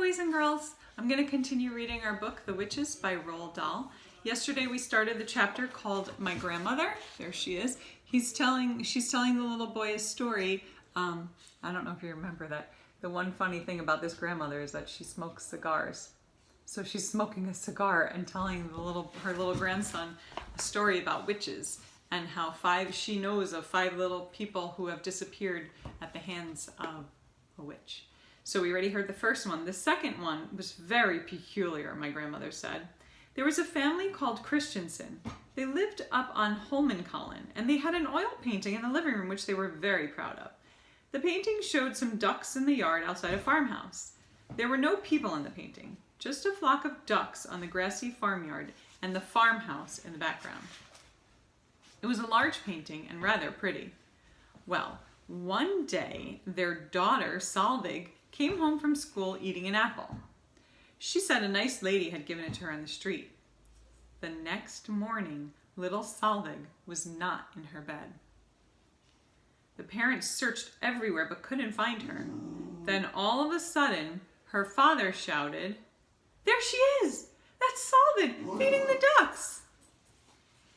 boys and girls. I'm going to continue reading our book, The Witches by Roald Dahl. Yesterday we started the chapter called My Grandmother. There she is. She's telling the little boy a story. I don't know if you remember that. The one funny thing about this grandmother is that she smokes cigars. So she's smoking a cigar and telling her little grandson a story about witches and how she knows of 5 little people who have disappeared at the hands of a witch. So we already heard the first one. The second one was very peculiar, my grandmother said. There was a family called Christensen. They lived up on Holmenkollen, and they had an oil painting in the living room which they were very proud of. The painting showed some ducks in the yard outside a farmhouse. There were no people in the painting, just a flock of ducks on the grassy farmyard and the farmhouse in the background. It was a large painting and rather pretty. Well, one day their daughter, Solveig, came home from school eating an apple. She said a nice lady had given it to her on the street. The next morning, little Solveig was not in her bed. The parents searched everywhere but couldn't find her. Then all of a sudden, her father shouted, "There she is! That's Solveig feeding the ducks!"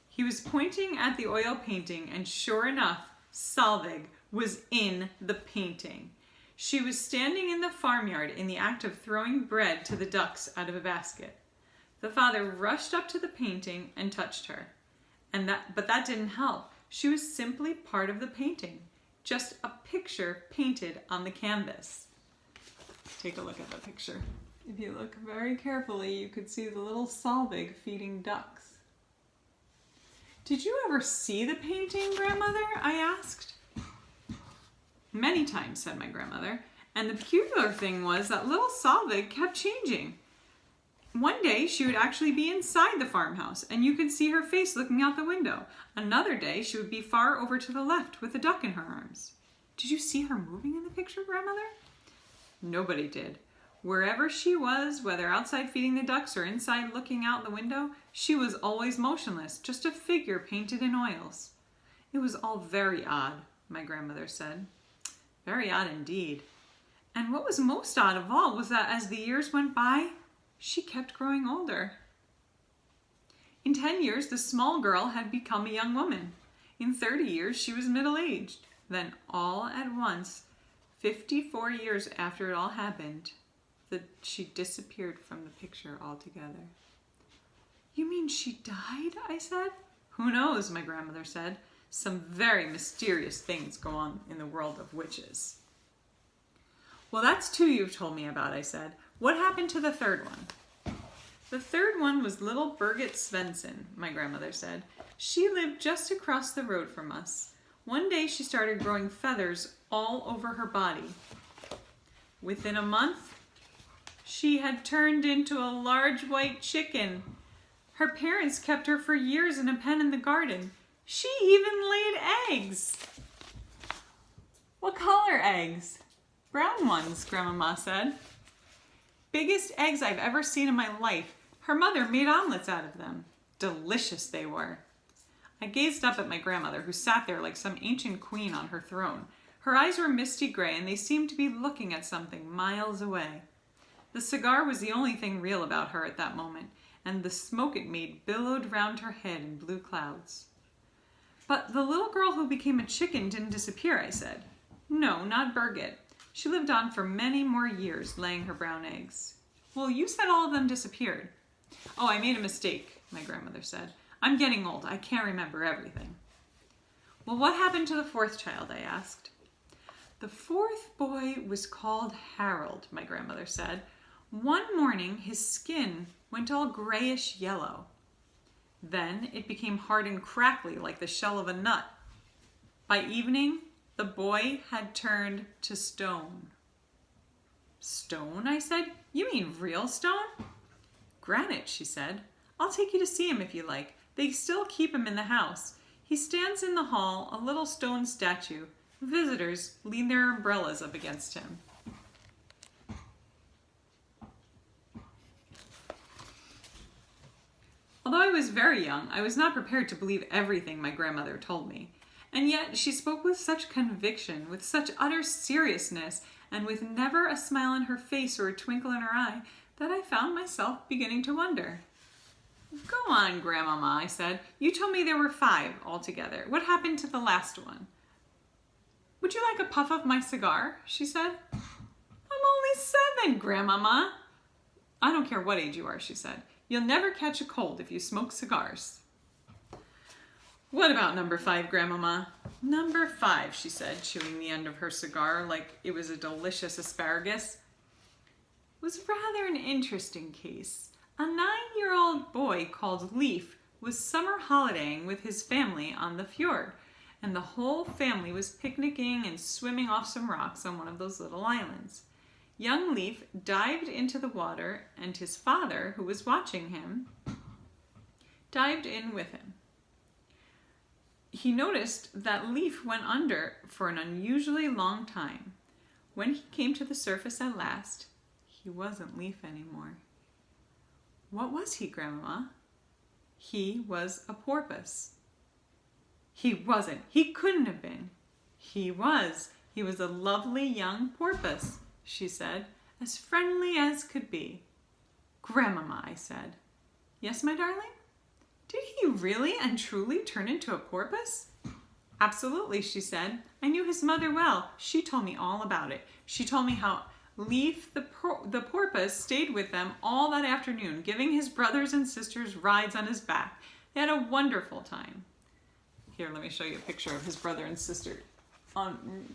He was pointing at the oil painting, and sure enough, Solveig was in the painting. She was standing in the farmyard in the act of throwing bread to the ducks out of a basket. The father rushed up to the painting and touched her. But that didn't help. She was simply part of the painting, just a picture painted on the canvas. Take a look at the picture. If you look very carefully, you could see the little Solveig feeding ducks. "Did you ever see the painting, grandmother?" I asked. "Many times," said my grandmother, "and the peculiar thing was that little Solveig kept changing. One day she would actually be inside the farmhouse and you could see her face looking out the window. Another day she would be far over to the left with a duck in her arms." "Did you see her moving in the picture, grandmother?" Nobody did. Wherever she was, whether outside feeding the ducks or inside looking out the window, she was always motionless, just a figure painted in oils. It was all very odd, my grandmother said. Very odd indeed. And what was most odd of all was that as the years went by, she kept growing older. In 10 years, the small girl had become a young woman. In 30 years, she was middle-aged. Then all at once, 54 years after it all happened, she disappeared from the picture altogether. "You mean she died?" I said. "Who knows," my grandmother said. "Some very mysterious things go on in the world of witches." "Well, that's 2 you've told me about," I said. "What happened to the third one?" "The third one was little Birgit Svensson," my grandmother said. "She lived just across the road from us. One day she started growing feathers all over her body. Within a month, she had turned into a large white chicken. Her parents kept her for years in a pen in the garden. She even laid eggs." "What color eggs?" "Brown ones," Grandmama said. "Biggest eggs I've ever seen in my life. Her mother made omelets out of them. Delicious they were." I gazed up at my grandmother, who sat there like some ancient queen on her throne. Her eyes were misty gray, and they seemed to be looking at something miles away. The cigar was the only thing real about her at that moment, and the smoke it made billowed round her head in blue clouds. "But the little girl who became a chicken didn't disappear," I said. "No, not Birgit. She lived on for many more years, laying her brown eggs." "Well, you said all of them disappeared." "Oh, I made a mistake," my grandmother said. "I'm getting old. I can't remember everything." "Well, what happened to the 4th child?" I asked. "The 4th boy was called Harold," my grandmother said. "One morning, his skin went all grayish yellow. Then it became hard and crackly like the shell of a nut. By evening, the boy had turned to stone." "Stone?" I said. "You mean real stone?" "Granite," she said. "I'll take you to see him if you like. They still keep him in the house. He stands in the hall, a little stone statue. Visitors lean their umbrellas up against him." Although I was very young, I was not prepared to believe everything my grandmother told me. And yet she spoke with such conviction, with such utter seriousness, and with never a smile on her face or a twinkle in her eye, that I found myself beginning to wonder. Go on, Grandmama, I said. You told me there were 5 altogether. What happened to the last one? Would you like a puff of my cigar? She said. I'm only 7, Grandmama. I don't care what age you are, she said. You'll never catch a cold if you smoke cigars. What about number 5, Grandmama? Number 5, she said, chewing the end of her cigar like it was a delicious asparagus. Was rather an interesting case. A 9-year-old boy called Leif was summer holidaying with his family on the fjord, and the whole family was picnicking and swimming off some rocks on one of those little islands. Young Leif dived into the water, and his father, who was watching him, dived in with him. He noticed that Leif went under for an unusually long time. When he came to the surface at last, he wasn't Leif anymore. What was he, Grandmama? He was a porpoise. He wasn't. He couldn't have been. He was. He was a lovely young porpoise, she said, as friendly as could be. Grandmama, I said. Yes, my darling? Did he really and truly turn into a porpoise? Absolutely, she said. I knew his mother well. She told me all about it. She told me how Leif the porpoise stayed with them all that afternoon, giving his brothers and sisters rides on his back. They had a wonderful time. Here, let me show you a picture of his brother and sister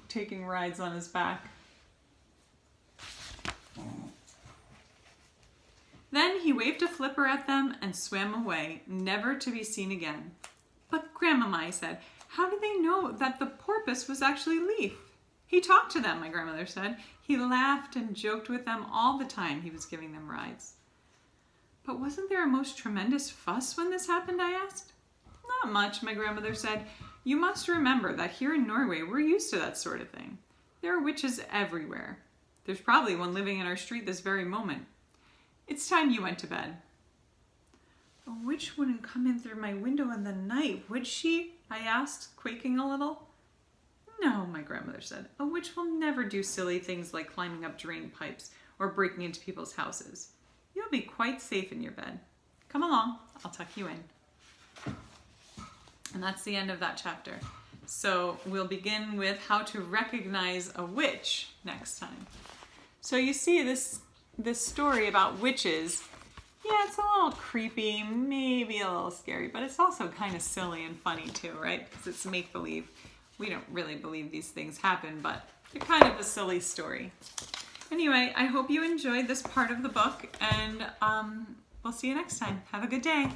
taking rides on his back. Then he waved a flipper at them and swam away, never to be seen again. But Grandmama, I said, how did they know that the porpoise was actually Leif? He talked to them, my grandmother said. He laughed and joked with them all the time he was giving them rides. But wasn't there a most tremendous fuss when this happened, I asked. Not much, my grandmother said. You must remember that here in Norway we're used to that sort of thing. There are witches everywhere. There's probably one living in our street this very moment. It's time you went to bed. A witch wouldn't come in through my window in the night, would she? I asked, quaking a little. No, my grandmother said. A witch will never do silly things like climbing up drain pipes or breaking into people's houses. You'll be quite safe in your bed. Come along, I'll tuck you in. And that's the end of that chapter. So we'll begin with how to recognize a witch next time. So you see this story about witches. Yeah, it's a little creepy, maybe a little scary, but it's also kind of silly and funny too, right? Because it's make-believe. We don't really believe these things happen, but they're kind of a silly story. Anyway, I hope you enjoyed this part of the book, and we'll see you next time. Have a good day.